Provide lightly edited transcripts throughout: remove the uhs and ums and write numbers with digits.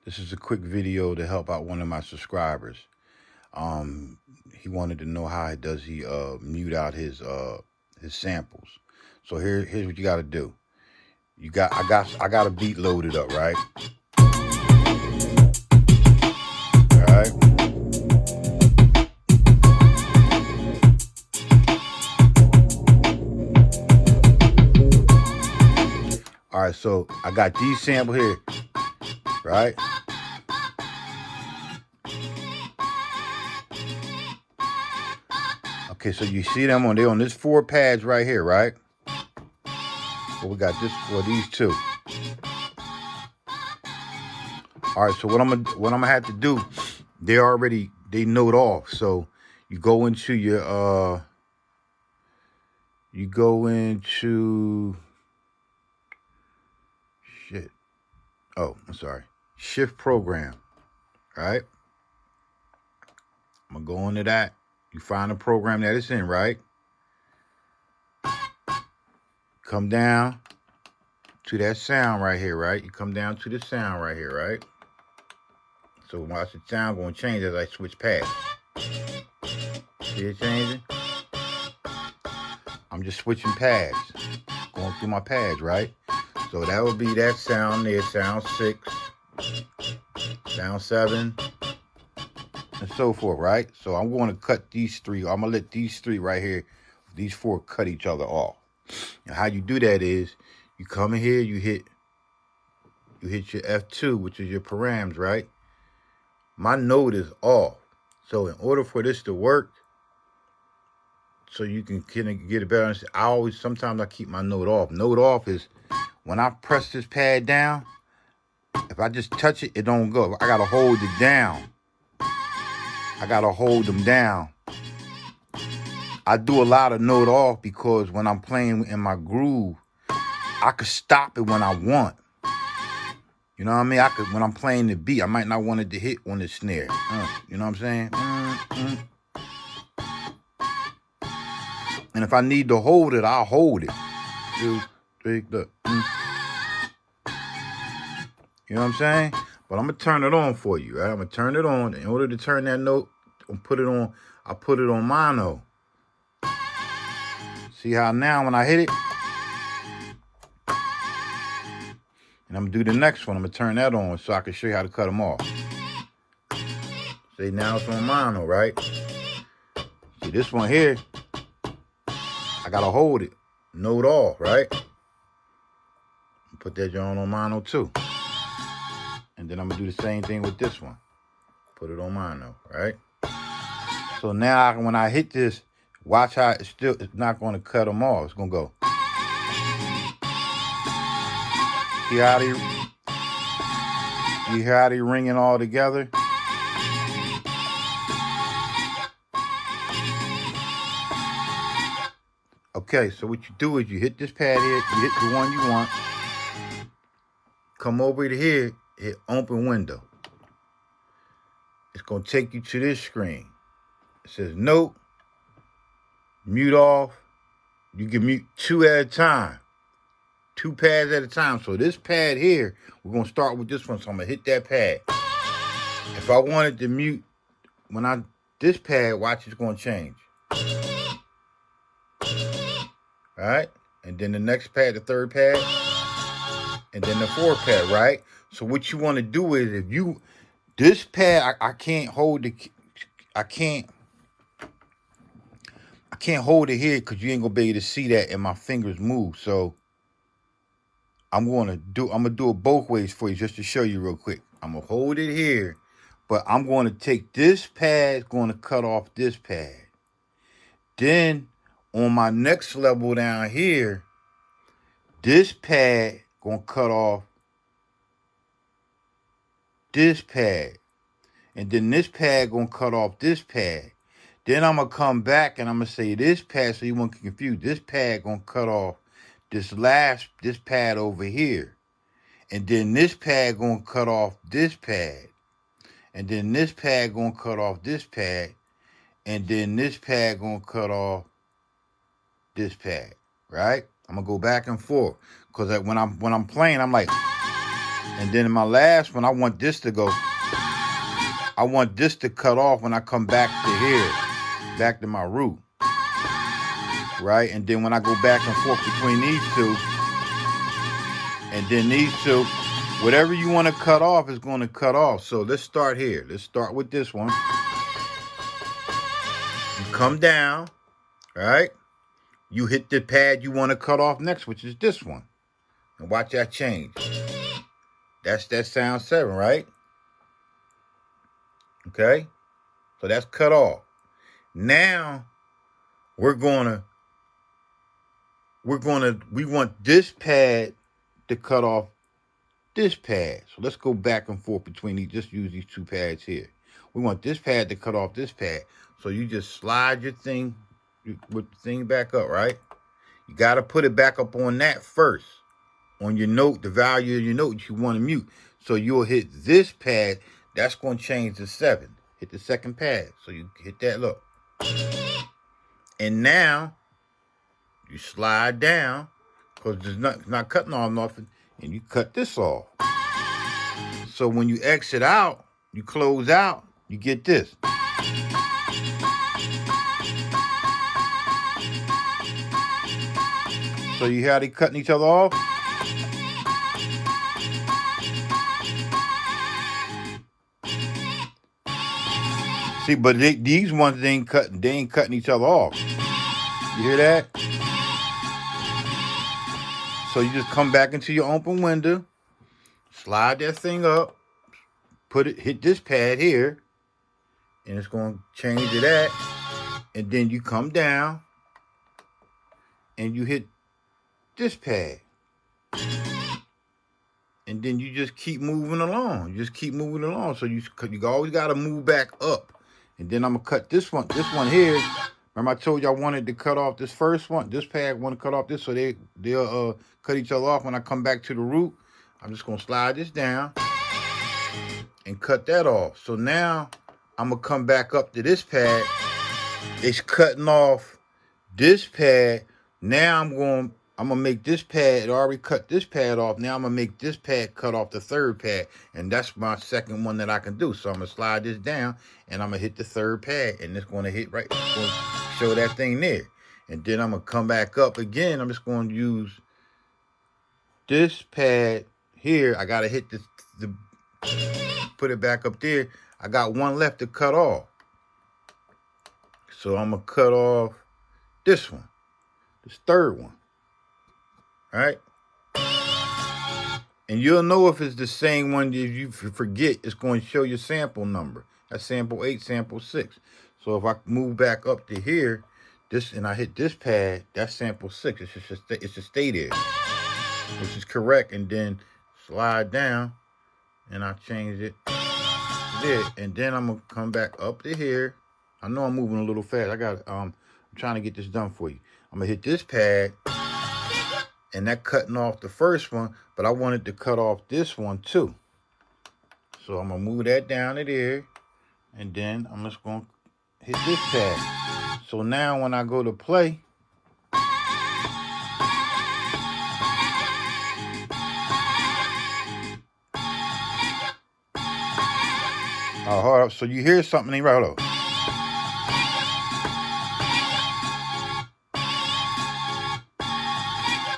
This is a quick video to help out one of my subscribers. He wanted to know how does he mute out his samples. So here's what you got to do. I got a beat loaded up, right? All right. All right, so I got these samples here, right? Okay, so you see them they're on this 4 pads right here, right? Well, we got these 2. All right, so what I'm gonna have to do, they note off. So you go into your shit. Oh, I'm sorry. Shift program. All right. I'm gonna go into that. You find the program that it's in, right? Come down to that sound right here, right? You come down to the sound right here, right? So watch the sound gonna change as I switch pads. See it changing? I'm just switching pads, going through my pads, right? So that would be that sound there, sound 6, sound 7, and so forth, right? So I'm going to cut these 3. I'm gonna let these 3 right here, these 4 cut each other off. And how you do that is you come in here, you hit your F2, which is your params, right? My note is off. So in order for this to work, so you can kind of get a better understanding, sometimes I keep my note off. Note off is when I press this pad down, if I just touch it, it don't go. I gotta hold it down. I gotta hold them down. I do a lot of note off because when I'm playing in my groove, I could stop it when I want. You know what I mean? When I'm playing the beat, I might not want it to hit on the snare. You know what I'm saying? And if I need to hold it, I'll hold it. 2, 3, look. You know what I'm saying? But I'm gonna turn it on for you, right? I'm gonna turn it on. In order to turn that note and put it on, I put it on mono. See how now when I hit it? And I'm gonna do the next one. I'm gonna turn that on so I can show you how to cut them off. See, now it's on mono, right? See, this one here, I gotta hold it. Note off, right? Put that joint on mono too. And then I'm gonna do the same thing with this one. Put it on mono, right? So now when I hit this, watch how it's not gonna cut them off. It's gonna go. You hear how they ringing all together? Okay, so what you do is you hit this pad here, you hit the one you want, come over to here, hit open window. It's gonna take you to this screen. It says note, mute off. You can mute 2 at a time. 2 pads at a time. So this pad here, we're gonna start with this one. So I'm gonna hit that pad. If I wanted to mute, this pad, watch, it's gonna change. All right, and then the next pad, the 3rd pad, and then the 4th pad, right? So what you want to do is this pad, I can't hold I can't hold it here because you ain't gonna be able to see that and my fingers move. So I'm gonna do it both ways for you just to show you real quick. I'm gonna hold it here, but I'm gonna take this pad, gonna cut off this pad. Then on my next level down here, this pad gonna cut off this pad. And then this pad gonna cut off this pad. Then I'm gonna come back and I'm gonna say this pad, so you won't get confused. This pad gonna cut off this pad over here. And then this pad gonna cut off this pad. And then this pad gonna cut off this pad. And then this pad gonna cut off this pad, right? I'm gonna go back and forth. Cause when I'm playing, I'm like, And then in my last one, I want this to go. I want this to cut off when I come back to here, back to my root. Right? And then when I go back and forth between these two, and then these two, whatever you want to cut off is going to cut off. So let's start here. Let's start with this one. You come down, right? You hit the pad you want to cut off next, which is this one. And watch that change. That's that sound 7, right? Okay? So that's cut off. Now we want this pad to cut off this pad. So let's go back and forth between these. Just use these two pads here. We want this pad to cut off this pad. So you just slide your thing with the thing back up, right? You got to put it back up on that first. On your note, the value of your note that you want to mute. So you'll hit this pad. That's going to change to 7. Hit the second pad. So you hit that, look. And now you slide down because there's not cutting off nothing. And you cut this off. So when you exit out, you close out, you get this. So you hear how they cutting each other off? See, but these ones they ain't cutting each other off. You hear that? So you just come back into your open window, slide that thing up, hit this pad here, and it's going to change to that. And then you come down and you hit this pad. And then you just keep moving along. You just keep moving along. So you always got to move back up. And then I'm going to cut this one here. Remember I told you I wanted to cut off this first one. This pad, I want to cut off this so they'll cut each other off when I come back to the root. I'm just going to slide this down and cut that off. So now I'm going to come back up to this pad. It's cutting off this pad. Now I'm going to make this pad, it already cut this pad off. Now I'm going to make this pad cut off the third pad. And that's my second one that I can do. So I'm going to slide this down and I'm going to hit the third pad. And it's going to hit right, it's going to show that thing there. And then I'm going to come back up again. I'm just going to use this pad here. I got to hit put it back up there. I got one left to cut off. So I'm going to cut off this one, this third one. All right? And you'll know if it's the same one. If you forget, it's going to show your sample number. That's sample 8, sample 6. So if I move back up to here, and I hit this pad, that's sample 6. It should stay there, which is correct. And then slide down, and I change it there. And then I'm gonna come back up to here. I know I'm moving a little fast. I'm trying to get this done for you. I'm gonna hit this pad, and that cutting off the first one, but I wanted to cut off this one too. So I'm gonna move that down to there, and then I'm just gonna hit this pad. So now when I go to play, oh, hold up. So you hear something ain't right. Hold up.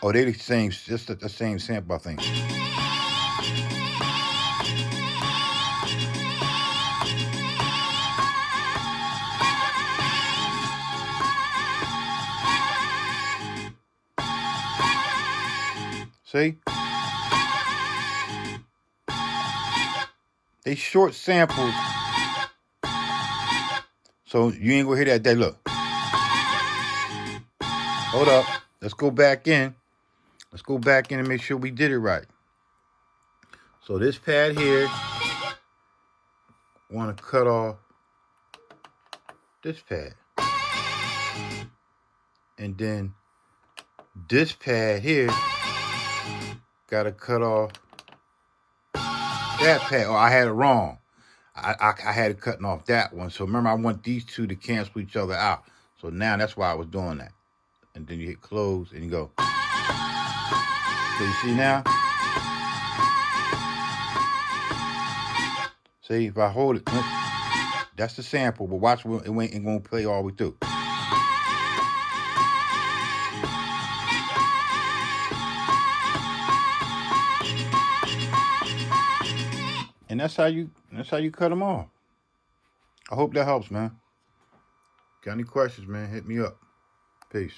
Oh, they the same, just the same sample, I think. See? They short sampled. So you ain't gonna hear that. Look. Hold up. Let's go back in. Let's go back in and make sure we did it right. So this pad here, want to cut off this pad. And then this pad here, got to cut off that pad. Oh, I had it wrong. I had it cutting off that one. So remember, I want these two to cancel each other out. So now that's why I was doing that. And then you hit close and you go. So you see now? See, if I hold it, that's the sample, but watch, it ain't gonna play all the way through. And that's how you cut them off. I hope that helps, man. Got any questions, man? Hit me up. Peace.